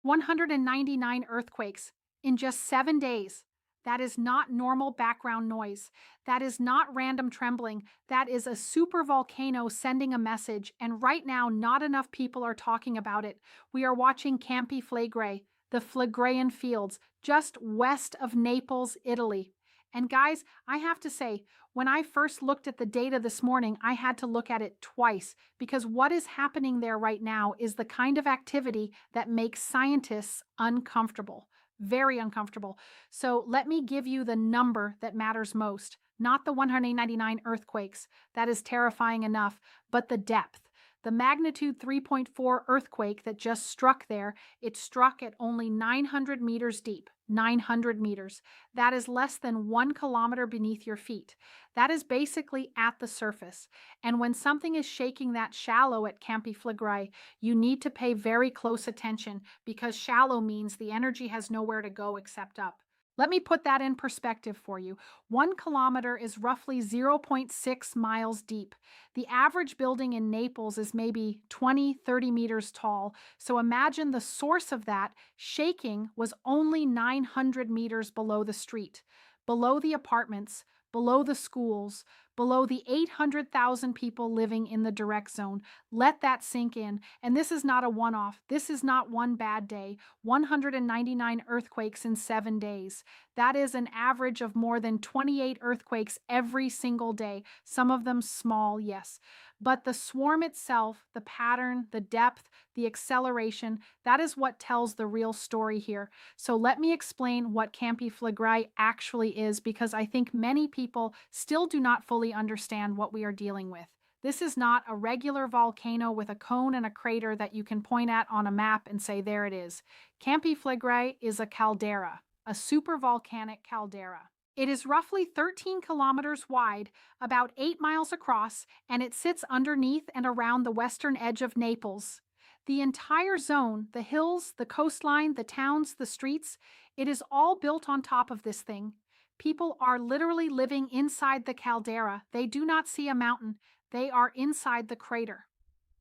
199 earthquakes in just 7 days. That is not normal background noise. That is not random trembling. That is a super volcano sending a message, and right now, not enough people are talking about it. We are watching Campi Flegrei, the Phlegrean Fields, just west of Naples, Italy. And guys, I have to say, when I first looked at the data this morning, I had to look at it twice because what is happening there right now is the kind of activity that makes scientists uncomfortable, very uncomfortable. So let me give you the number that matters most, not the 199 earthquakes. That is terrifying enough, but the depth. The magnitude 3.4 earthquake that just struck there, it struck at only 900 meters deep. 900 meters. That is less than 1 kilometer beneath your feet. That is basically at the surface. And when something is shaking that shallow at Campi Flegrei, you need to pay very close attention because shallow means the energy has nowhere to go except up. Let me put that in perspective for you. 1 kilometer is roughly 0.6 miles deep. The average building in Naples is maybe 20, 30 meters tall. So imagine the source of that shaking was only 900 meters below the street, below the apartments, below the schools, below the 800,000 people living in the direct zone. Let that sink in. And this is not a one-off. This is not one bad day. 199 earthquakes in 7 days. That is an average of more than 28 earthquakes every single day. Some of them small, yes. But the swarm itself, the pattern, the depth, the acceleration, that is what tells the real story here. So let me explain what Campi Flegrei actually is because I think many people still do not fully understand what we are dealing with. This is not a regular volcano with a cone and a crater that you can point at on a map and say, there it is. Campi Flegrei is a caldera, a supervolcanic caldera. It is roughly 13 kilometers wide, about 8 miles across, and it sits underneath and around the western edge of Naples. The entire zone, the hills, the coastline, the towns, the streets, it is all built on top of this thing. People are literally living inside the caldera. They do not see a mountain. They are inside the crater.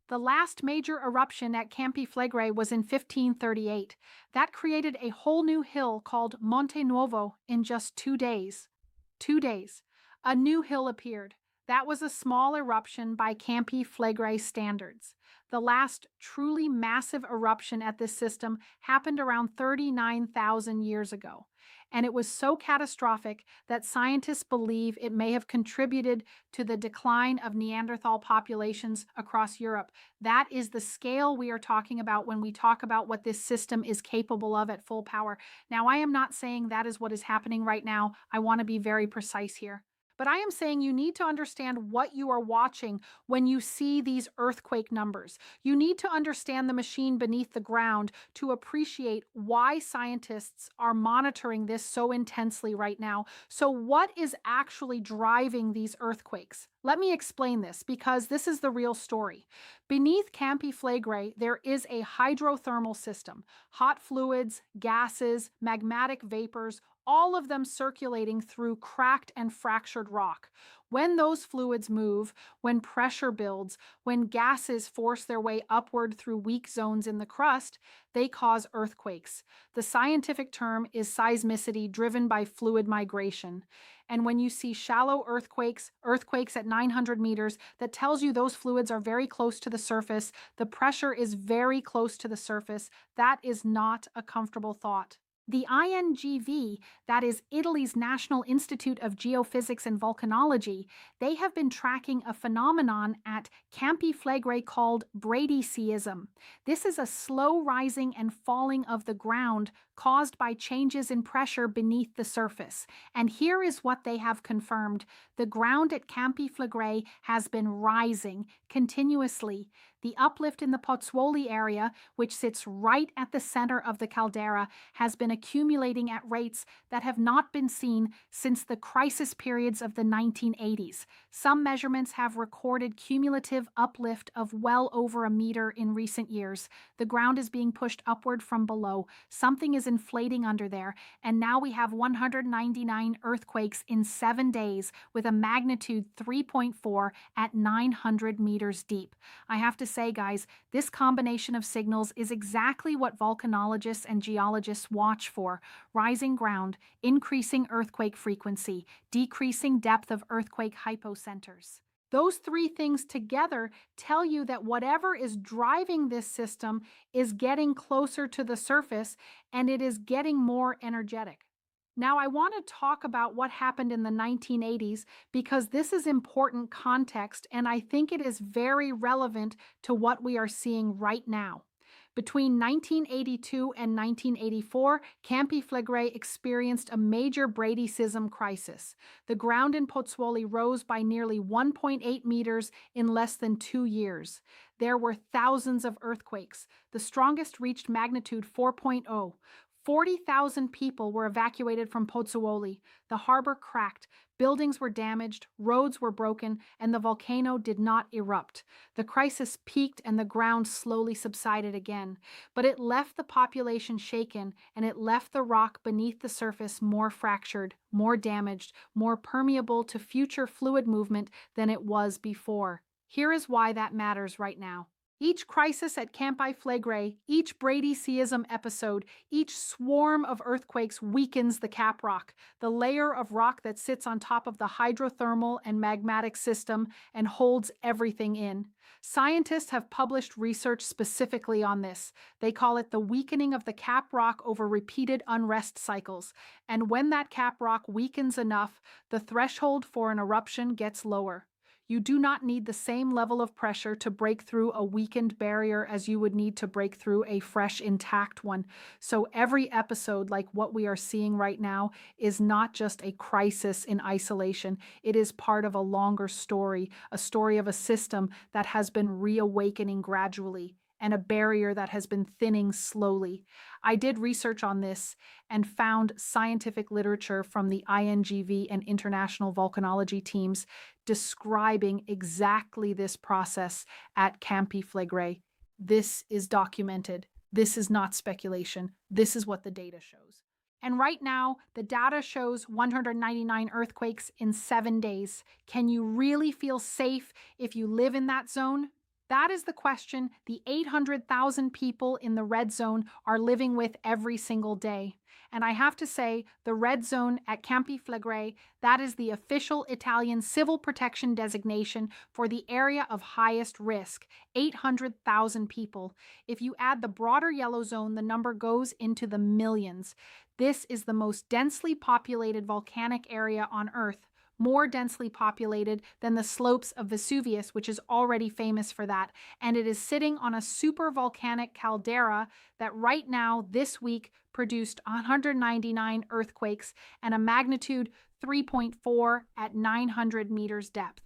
The last major eruption at Campi Flegrei was in 1538. That created a whole new hill called Monte Nuovo in just 2 days. 2 days. A new hill appeared. That was a small eruption by Campi Flegrei standards. The last truly massive eruption at this system happened around 39,000 years ago. And it was so catastrophic that scientists believe it may have contributed to the decline of Neanderthal populations across Europe. That is the scale we are talking about when we talk about what this system is capable of at full power. Now, I am not saying that is what is happening right now. I want to be very precise here. But I am saying you need to understand what you are watching when you see these earthquake numbers. You need to understand the machine beneath the ground to appreciate why scientists are monitoring this so intensely right now. So what is actually driving these earthquakes? Let me explain this because this is the real story. Beneath Campi Flegrei, there is a hydrothermal system. Hot fluids, gases, magmatic vapors, all of them circulating through cracked and fractured rock. When those fluids move, when pressure builds, when gases force their way upward through weak zones in the crust, they cause earthquakes. The scientific term is seismicity driven by fluid migration. And when you see shallow earthquakes, earthquakes at 900 meters, that tells you those fluids are very close to the surface, the pressure is very close to the surface. That is not a comfortable thought. The INGV, that is Italy's National Institute of Geophysics and Volcanology, they have been tracking a phenomenon at Campi Flegrei called bradyseism. This is a slow rising and falling of the ground caused by changes in pressure beneath the surface. And here is what they have confirmed. The ground at Campi Flegrei has been rising continuously. The uplift in the Pozzuoli area, which sits right at the center of the caldera, has been accumulating at rates that have not been seen since the crisis periods of the 1980s. Some measurements have recorded cumulative uplift of well over a meter in recent years. The ground is being pushed upward from below. Something is inflating under there, and now we have 199 earthquakes in 7 days with a magnitude 3.4 at 900 meters deep. I have to say, guys, this combination of signals is exactly what volcanologists and geologists watch for: rising ground, increasing earthquake frequency, decreasing depth of earthquake hypocenters. Those three things together tell you that whatever is driving this system is getting closer to the surface and it is getting more energetic. Now, I want to talk about what happened in the 1980s because this is important context and I think it is very relevant to what we are seeing right now. Between 1982 and 1984, Campi Flegrei experienced a major bradycism crisis. The ground in Pozzuoli rose by nearly 1.8 meters in less than 2 years. There were thousands of earthquakes. The strongest reached magnitude 4.0. 40,000 people were evacuated from Pozzuoli. The harbor cracked, buildings were damaged, roads were broken, and the volcano did not erupt. The crisis peaked and the ground slowly subsided again. But it left the population shaken, and it left the rock beneath the surface more fractured, more damaged, more permeable to future fluid movement than it was before. Here is why that matters right now. Each crisis at Campi Flegrei, each bradyseism episode, each swarm of earthquakes weakens the cap rock, the layer of rock that sits on top of the hydrothermal and magmatic system and holds everything in. Scientists have published research specifically on this. They call it the weakening of the cap rock over repeated unrest cycles. And when that cap rock weakens enough, the threshold for an eruption gets lower. You do not need the same level of pressure to break through a weakened barrier as you would need to break through a fresh, intact one. So every episode, like what we are seeing right now, is not just a crisis in isolation. It is part of a longer story, a story of a system that has been reawakening gradually, and a barrier that has been thinning slowly. I did research on this and found scientific literature from the INGV and international volcanology teams describing exactly this process at Campi Flegrei. This is documented. This is not speculation. This is what the data shows. And right now, the data shows 199 earthquakes in 7 days. Can you really feel safe if you live in that zone? That is the question the 800,000 people in the red zone are living with every single day. And I have to say, the red zone at Campi Flegrei, that is the official Italian civil protection designation for the area of highest risk, 800,000 people. If you add the broader yellow zone, the number goes into the millions. This is the most densely populated volcanic area on Earth, more densely populated than the slopes of Vesuvius, which is already famous for that. And it is sitting on a super volcanic caldera that right now, this week, produced 199 earthquakes and a magnitude 3.4 at 900 meters depth.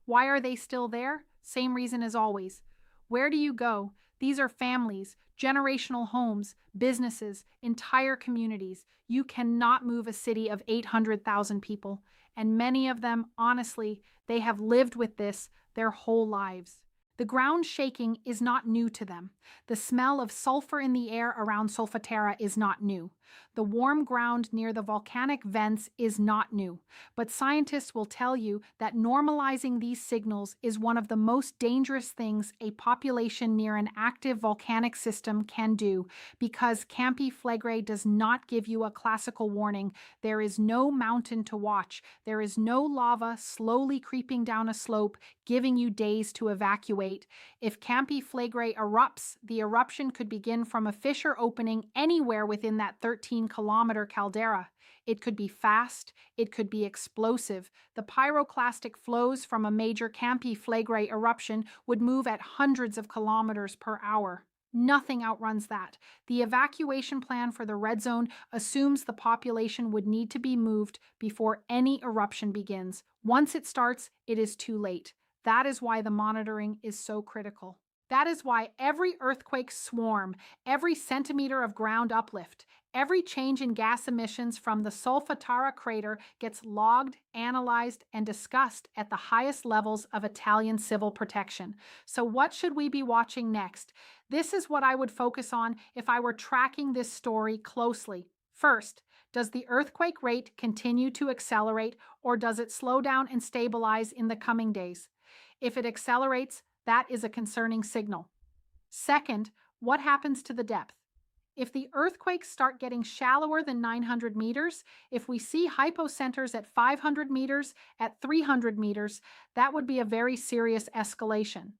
Why are they still there? Same reason as always. Where do you go? These are families, generational homes, businesses, entire communities. You cannot move a city of 800,000 people. And many of them, honestly, they have lived with this their whole lives. The ground shaking is not new to them. The smell of sulfur in the air around Solfatara is not new. The warm ground near the volcanic vents is not new. But scientists will tell you that normalizing these signals is one of the most dangerous things a population near an active volcanic system can do, because Campi Flegrei does not give you a classical warning. There is no mountain to watch. There is no lava slowly creeping down a slope, giving you days to evacuate. If Campi Flegrei erupts, the eruption could begin from a fissure opening anywhere within that 13-kilometer caldera. It could be fast, it could be explosive. The pyroclastic flows from a major Campi Flegrei eruption would move at hundreds of kilometers per hour. Nothing outruns that. The evacuation plan for the red zone assumes the population would need to be moved before any eruption begins. Once it starts, it is too late. That is why the monitoring is so critical. That is why every earthquake swarm, every centimeter of ground uplift, every change in gas emissions from the Solfatara crater gets logged, analyzed, and discussed at the highest levels of Italian civil protection. So what should we be watching next? This is what I would focus on if I were tracking this story closely. First, does the earthquake rate continue to accelerate, or does it slow down and stabilize in the coming days? If it accelerates, That is a concerning signal. Second, what happens to the depth? If the earthquakes start getting shallower than 900 meters, if we see hypocenters at 500 meters, at 300 meters, that would be a very serious escalation.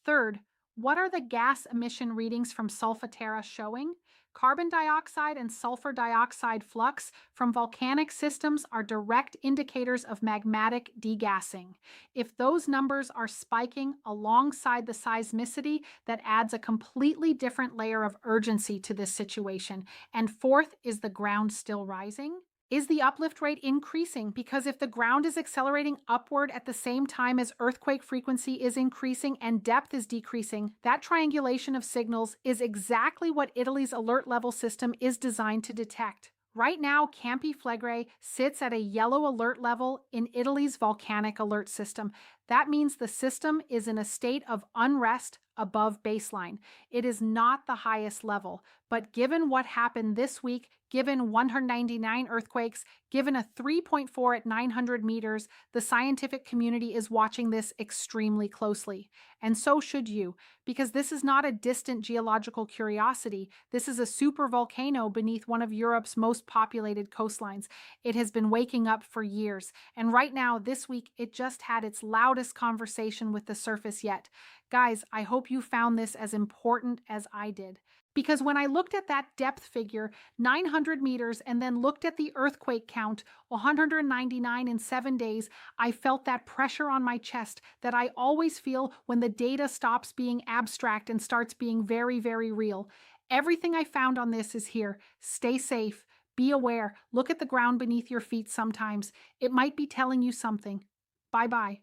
Third, what are the gas emission readings from Solfatara showing? Carbon dioxide and sulfur dioxide flux from volcanic systems are direct indicators of magmatic degassing. If those numbers are spiking alongside the seismicity, that adds a completely different layer of urgency to this situation. And fourth, is the ground still rising? Is the uplift rate increasing? Because if the ground is accelerating upward at the same time as earthquake frequency is increasing and depth is decreasing, that triangulation of signals is exactly what Italy's alert level system is designed to detect. Right now, Campi Flegrei sits at a yellow alert level in Italy's volcanic alert system. That means the system is in a state of unrest above baseline. It is not the highest level, but given what happened this week, given 199 earthquakes, given a 3.4 at 900 meters, the scientific community is watching this extremely closely. And so should you, because this is not a distant geological curiosity. This is a supervolcano beneath one of Europe's most populated coastlines. It has been waking up for years, and right now, this week, it just had its loudest conversation with the surface yet. Guys, I hope you found this as important as I did. Because when I looked at that depth figure, 900 meters, and then looked at the earthquake count, 199 in 7 days, I felt that pressure on my chest that I always feel when the data stops being abstract and starts being very, very real. Everything I found on this is here. Stay safe. Be aware. Look at the ground beneath your feet sometimes. It might be telling you something. Bye-bye.